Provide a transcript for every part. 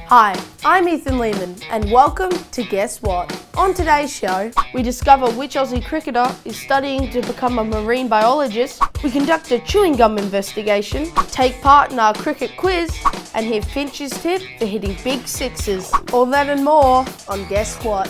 Hi, I'm Ethan Lehman and welcome to Guess What? On today's show, we discover which Aussie cricketer is studying to become a marine biologist, we conduct a chewing gum investigation, take part in our cricket quiz, and hear Finch's tip for hitting big sixes. All that and more on Guess What?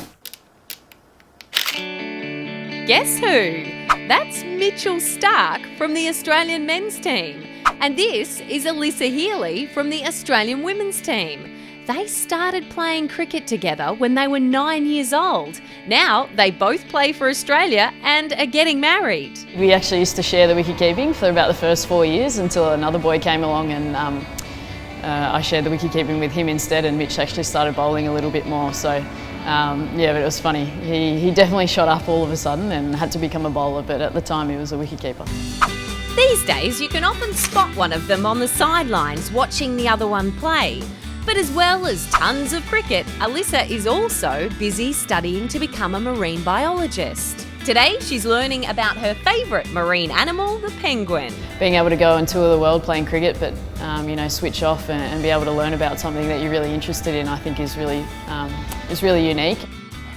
Guess who? That's Mitchell Starc from the Australian men's team. And this is Alyssa Healy from the Australian women's team. They started playing cricket together when they were 9 years old. Now they both play for Australia and are getting married. We actually used to share the wicket keeping for about the first 4 years until another boy came along and I shared the wicket keeping with him instead, and Mitch actually started bowling a little bit more. So yeah, but it was funny. He definitely shot up all of a sudden and had to become a bowler, but at the time he was a wicket keeper. These days you can often spot one of them on the sidelines watching the other one play. But as well as tons of cricket, Alyssa is also busy studying to become a marine biologist. Today she's learning about her favourite marine animal, the penguin. Being able to go and tour the world playing cricket, but switch off and be able to learn about something that you're really interested in, I think is really unique.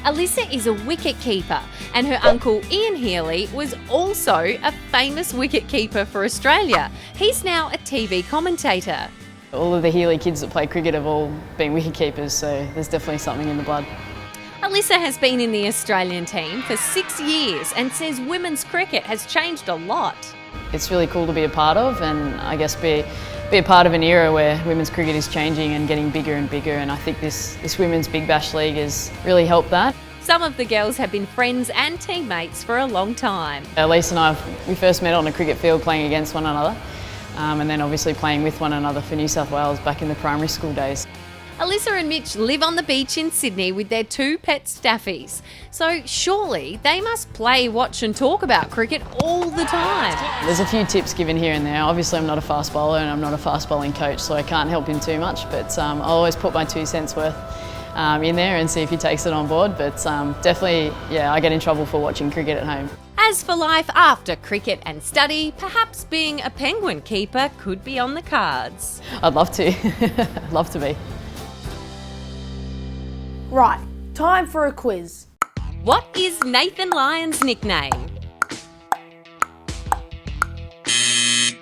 Alyssa is a wicket keeper, and her uncle Ian Healy was also a famous wicket keeper for Australia. He's now a TV commentator. All of the Healy kids that play cricket have all been wicket keepers, so there's definitely something in the blood. Alyssa has been in the Australian team for 6 years and says women's cricket has changed a lot. It's really cool to be a part of, and I guess be a part of an era where women's cricket is changing and getting bigger and bigger, and I think this Women's Big Bash League has really helped that. Some of the girls have been friends and teammates for a long time. Lisa and I, we first met on a cricket field playing against one another, and then obviously playing with one another for New South Wales back in the primary school days. Alyssa and Mitch live on the beach in Sydney with their 2 pet staffies. So surely they must play, watch and talk about cricket all the time. There's a few tips given here and there. Obviously I'm not a fast bowler and I'm not a fast bowling coach, so I can't help him too much, but I'll always put my 2 cents worth in there and see if he takes it on board. But definitely, yeah, I get in trouble for watching cricket at home. As for life after cricket and study, perhaps being a penguin keeper could be on the cards. I'd love to. I'd love to be. Right, time for a quiz. What is Nathan Lyon's nickname?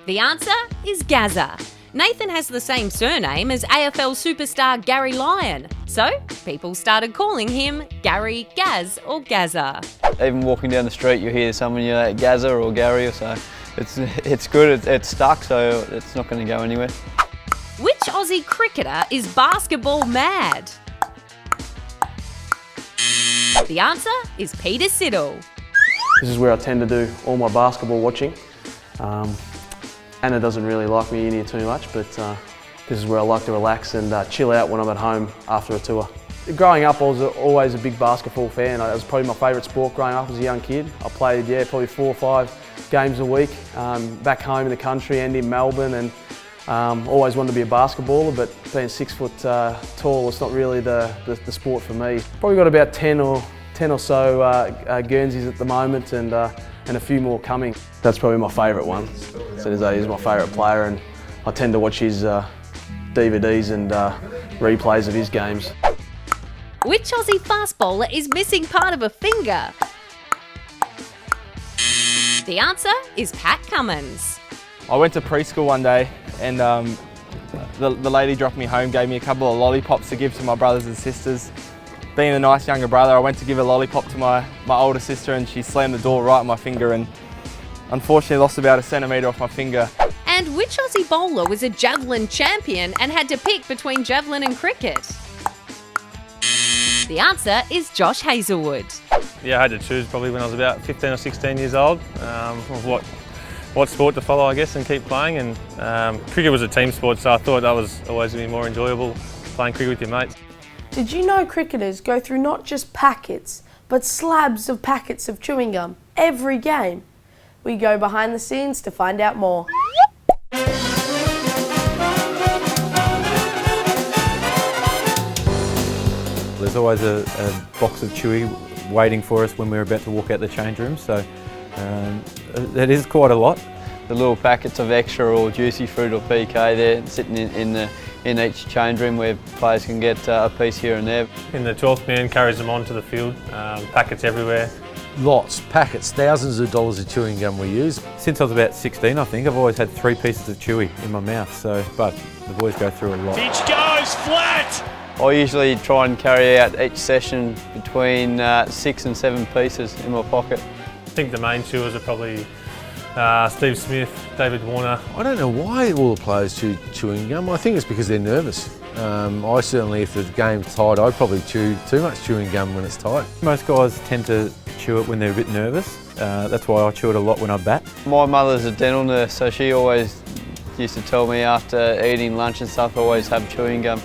The answer is Gazza. Nathan has the same surname as AFL superstar Gary Lyon, so people started calling him Gary, Gaz or Gazza. Even walking down the street you hear someone yell out Gazza or Gary or so. It's good, it's stuck, so it's not going to go anywhere. Which Aussie cricketer is basketball mad? The answer is Peter Siddle. This is where I tend to do all my basketball watching. Anna doesn't really like me in here too much, but this is where I like to relax and chill out when I'm at home after a tour. Growing up, I was always a big basketball fan. It was probably my favourite sport growing up as a young kid. I played, probably 4 or 5 games a week back home in the country and in Melbourne, and always wanted to be a basketballer, but being 6 foot tall, it's not really the sport for me. Probably got about 10 or so Guernseys at the moment, and a few more coming. That's probably my favourite one. He's my favourite player, and I tend to watch his DVDs and replays of his games. Which Aussie fast bowler is missing part of a finger? The answer is Pat Cummins. I went to preschool one day and the lady dropped me home, gave me a couple of lollipops to give to my brothers and sisters. Being a nice younger brother, I went to give a lollipop to my older sister and she slammed the door right on my finger and unfortunately lost about 1 centimetre off my finger. And which Aussie bowler was a javelin champion and had to pick between javelin and cricket? The answer is Josh Hazlewood. Yeah, I had to choose probably when I was about 15 or 16 years old of what sport to follow, I guess, and keep playing. And cricket was a team sport, so I thought that was always going to be more enjoyable, playing cricket with your mates. Did you know cricketers go through not just packets, but slabs of packets of chewing gum every game? We go behind the scenes to find out more. There's always a box of chewy waiting for us when we're about to walk out the change room, so that is quite a lot. The little packets of extra or juicy fruit or PK there sitting in in each change room where players can get a piece here and there. In the 12th man carries them onto the field, packets everywhere. Lots, packets, thousands of dollars of chewing gum we use. Since I was about 16, I think, I've always had 3 pieces of chewy in my mouth, but the boys go through a lot. Finch goes flat! I usually try and carry out each session between 6 and 7 pieces in my pocket. I think the main chewers are probably Steve Smith, David Warner. I don't know why all the players chew chewing gum. I think it's because they're nervous. I certainly, if the game's tight, I'd probably chew too much chewing gum when it's tight. Most guys tend to chew it when they're a bit nervous. That's why I chew it a lot when I bat. My mother's a dental nurse, so she always used to tell me after eating lunch and stuff, always have chewing gum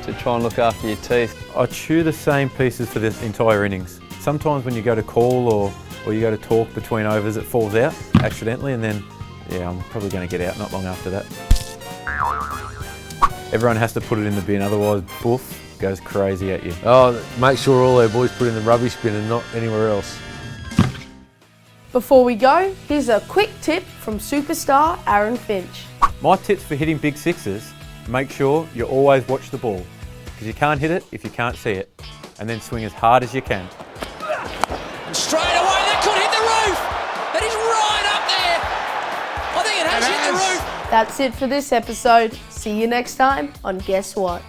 to try and look after your teeth. I chew the same pieces for the entire innings. Sometimes when you go to call or you go to talk between overs, it falls out accidentally, and then, yeah, I'm probably going to get out not long after that. Everyone has to put it in the bin, otherwise Boof goes crazy at you. Oh, make sure all our boys put it in the rubbish bin and not anywhere else. Before we go, here's a quick tip from superstar Aaron Finch. My tips for hitting big sixes: make sure you always watch the ball, because you can't hit it if you can't see it, and then swing as hard as you can. And straight away, that could hit the roof! That is right up there! I think it has hit the roof! That's it for this episode. See you next time on Guess What?